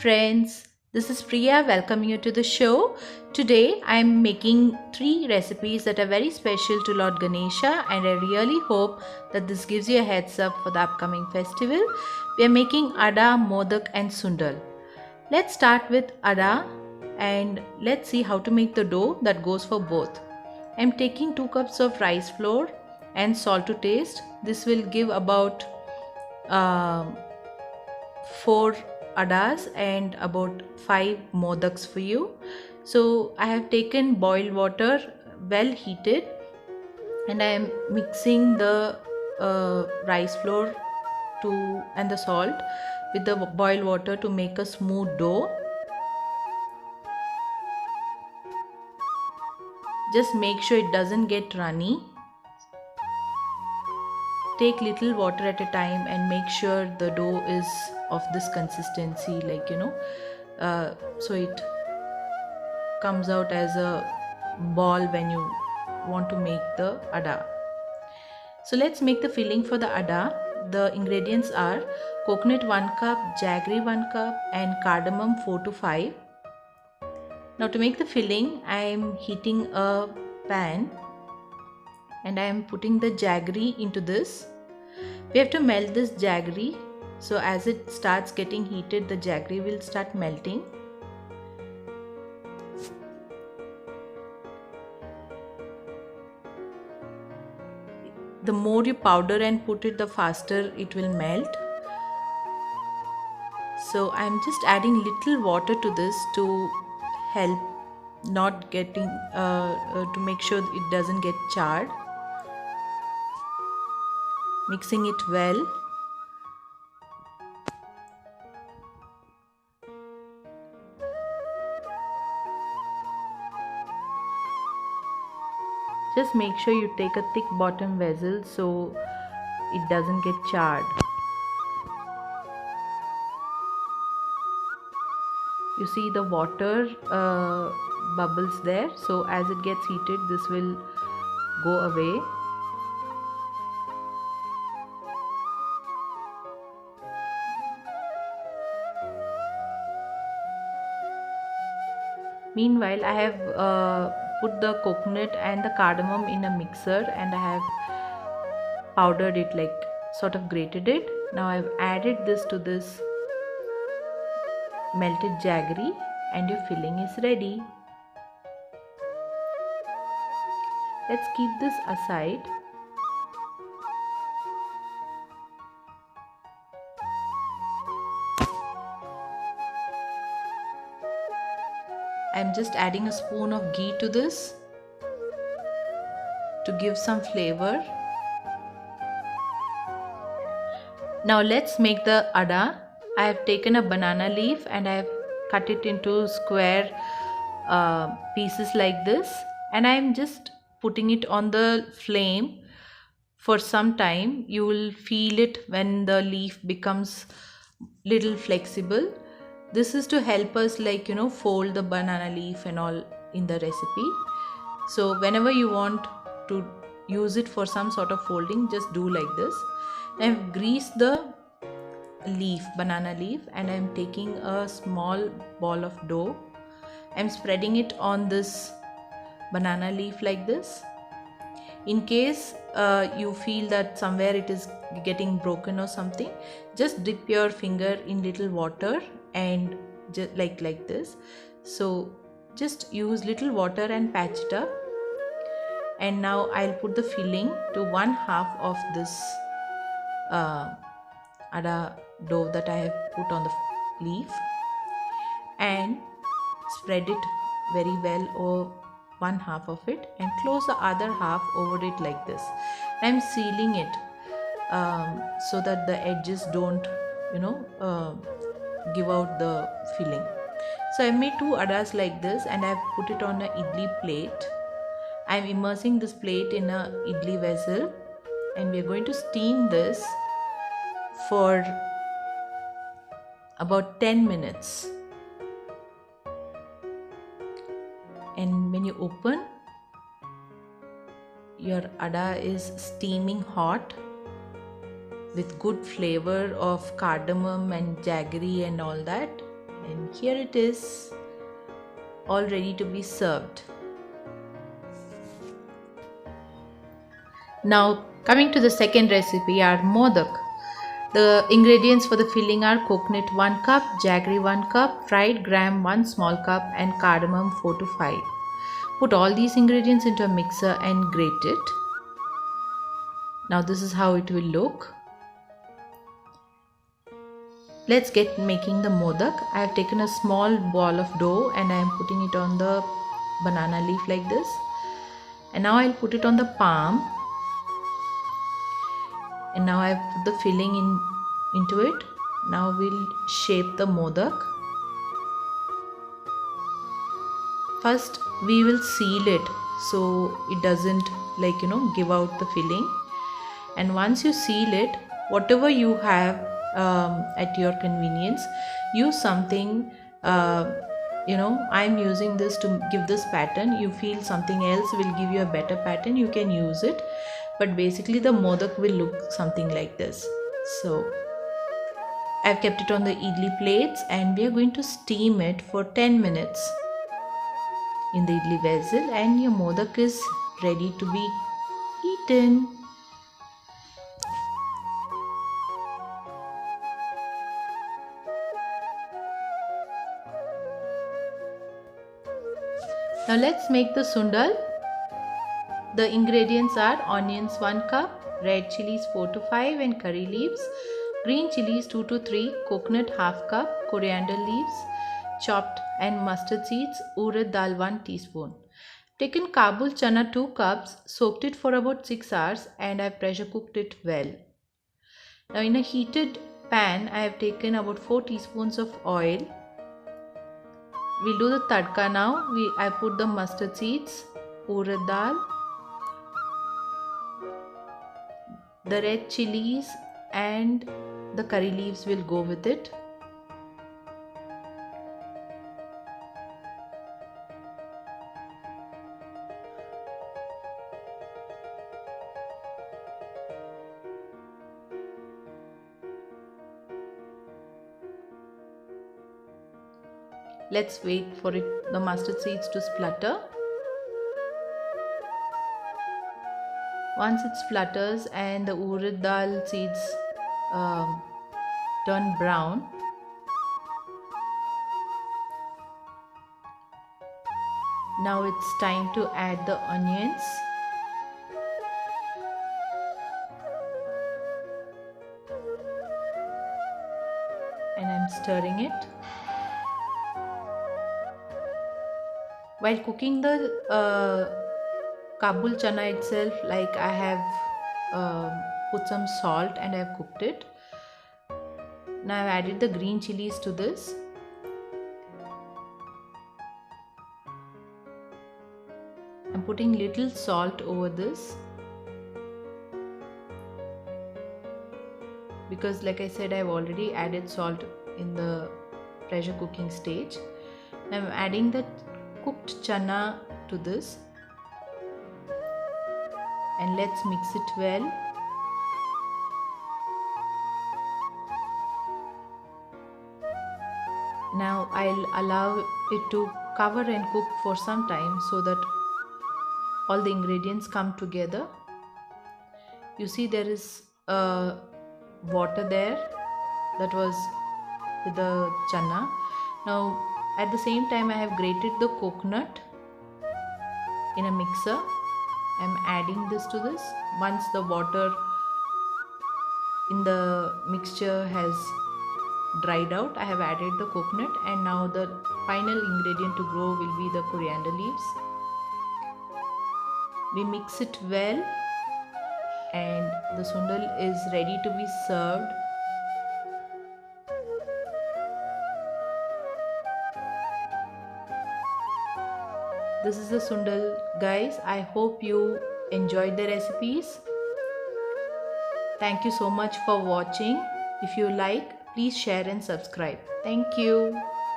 friends, this is Priya welcoming you to the show. Today I am making three recipes that are very special to Lord Ganesha, and I really hope that this gives you a heads up for the upcoming festival. We are making Ada, Modak and Sundal. Let's start with Ada and let's see how to make the dough that goes for both. I am taking 2 cups of rice flour and salt to taste. This will give about um 4 adas and about 5 modaks for you. So I have taken boiled water, well heated, and I am mixing the rice flour to and the salt with the boiled water to make a smooth dough. Just make sure it doesn't get runny. Take little water at a time and make sure the dough is of this consistency, so it comes out as a ball when you want to make the ada. So let's make the filling for the ada. The ingredients are coconut 1 cup, jaggery 1 cup and cardamom 4 to 5. Now to make the filling, I am heating a pan and I am putting the jaggery into this. We have to melt this jaggery, so as it starts getting heated, the jaggery will start melting. The more you powder and put it, the faster it will melt. So I am just adding little water to this to help not getting to make sure it doesn't get charred. Mixing it well. Just make sure you take a thick bottom vessel so it doesn't get charred. You see the water bubbles there, so as it gets heated, this will go away. Meanwhile, I have put the coconut and the cardamom in a mixer and I have powdered it, like sort of grated it. Now I have added this to this melted jaggery and your filling is ready. Let's keep this aside. I'm just adding a spoon of ghee to this to give some flavor. Now let's make the ada. I have taken a banana leaf and I have cut it into square pieces like this, and I am just putting it on the flame for some time. You will feel it when the leaf becomes little flexible. This is to help us fold the banana leaf and all in the recipe. So whenever you want to use it for some sort of folding, just do like this. I've greased the banana leaf and I'm taking a small ball of dough. I'm spreading it on this banana leaf like this. In case you feel that somewhere it is getting broken or something, just dip your finger in little water and just like this. So just use little water and patch it up. And now I'll put the filling to 1/2 of this ada dough that I have put on the leaf and spread it very well over 1/2 of it and close the other half over it like this. I'm sealing it so that the edges don't give out the filling. So I made 2 adas like this and I've put it on an idli plate. I'm immersing this plate in a idli vessel and we're going to steam this for about 10 minutes. And when you open, your ada is steaming hot with good flavor of cardamom and jaggery and all that. And here it is, all ready to be served. Now coming to the second recipe, our modak. The ingredients for the filling are coconut 1 cup, jaggery 1 cup, fried gram 1 small cup and cardamom 4 to 5. Put all these ingredients into a mixer and grate it. Now this is how it will look. Let's get making the modak. I have taken a small ball of dough and I am putting it on the banana leaf like this. And now I'll put it on the palm. And now I have put the filling into it. Now we'll shape the modak. First we will seal it so it doesn't give out the filling. And once you seal it, whatever you have at your convenience, use something. I'm using this to give this pattern. You feel something else will give you a better pattern, you can use it, but basically the modak will look something like this. So I've kept it on the idli plates and we are going to steam it for 10 minutes in the idli vessel, and your modak is ready to be eaten. Now let's make the sundal. The ingredients are onions 1 cup, red chilies 4 to 5 and curry leaves, green chilies 2 to 3, coconut half cup, coriander leaves chopped and mustard seeds, urad dal 1 teaspoon. Taken Kabul chana 2 cups, soaked it for about 6 hours and I have pressure cooked it well. Now in a heated pan I have taken about 4 teaspoons of oil. We'll do the tadka now. I put the mustard seeds, urad dal, the red chilies and the curry leaves will go with it. Let's wait for the mustard seeds to splutter. Once it splutters and the urad dal seeds turn brown, now it's time to add the onions. And I'm stirring it. While cooking the Kabul chana itself, I have put some salt and I have cooked it. Now I've added the green chilies to this. I'm putting little salt over this because like I said, I've already added salt in the pressure cooking stage. Now I'm adding the cooked chana to this and let's mix it well. Now I'll allow it to cover and cook for some time so that all the ingredients come together. You see there is water there that was with the chana. Now at the same time I have grated the coconut in a mixer. I'm adding this to this. Once the water in the mixture has dried out, I have added the coconut and now the final ingredient to go will be the coriander leaves. We mix it well and the sundal is ready to be served. This is the sundal, guys. I hope you enjoyed the recipes. Thank you so much for watching. If you like, please share and subscribe. Thank you.